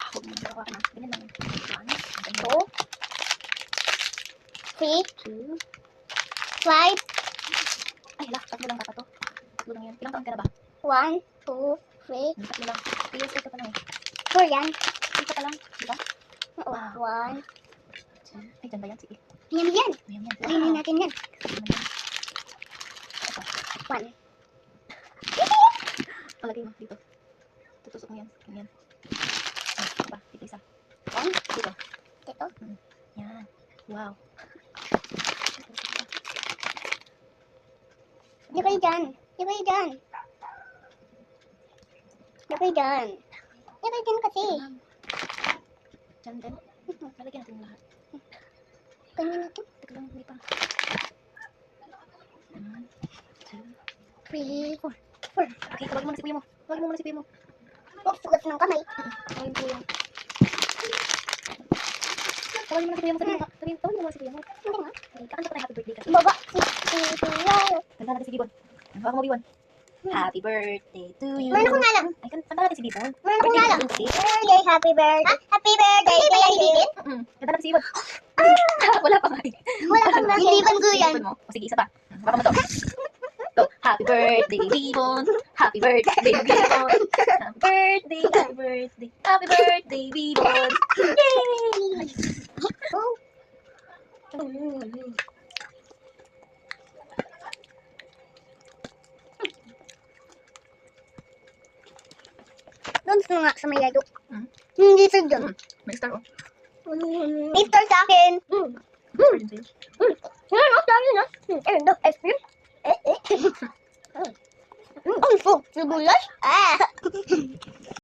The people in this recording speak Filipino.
Huwag mo nagawa ka na. Ganyan lang. 1, 2, 3, 2. 5, Ay, hala. Tatlo lang dapat to. Tatlo lang yan. Ilang taon ka na ba? 1, 2, 3, Tatlo lang. 3 years old ka pa lang eh. 4 yan. 3 ka pa lang. Diba? Oo, Wow. 1. Ay, dyan ba yan? Sige. Yan yan. Ayan yan. Kainin natin yan. Ayan yan. 1. Palagay mo dito. Tutusok mo yan. Ganyan. Ito pa. Dito isa. 1. Dito. Ito. Yan. Wow. Di kayo dyan. Di kayo dyan. Di kayo dyan. Di kayo dyan kasi. Dyan din. Lalagyan natin yung lahat. Kainin natin. Teka lang. Hindi pa. 1, 2, 3, 4. 4. Okay. Tawagin mo na si kuya mo. Tawagin mo muna si kuya mo. Oh, sugat ng kamay. Tawagin mo kuya mo. Tawagin mo na si kuya mo. Tawagin mo muna si kuya mo. Hindi nga. Okay. Kakanta pa tayo happy birthday kasi. Baba. Si Kanta natin si Bibon. Hawak mo Bibon. Happy birthday to you. Meron akong alam. Ay, kanta natin si Bibon. Meron akong alam. Birthday Birthday, happy birthday. Happy birthday. Kaya hindi din? Kanta natin si Bibon. Wala pa nga eh. Wala kang ba? Hindi ban ko yan. Bibon mo. O sige, isa pa. Baka mo to. To, happy birthday, Bibon. Happy birthday, Bibon. Happy birthday, happy birthday. Happy birthday, Bibon. Yay! Oh. Doon nga sa may lado. Hindi sa doon. May star oh. Mister sa akin. Birthday. Yan, ang dami na. End of ice cream. Ang so, sigulas.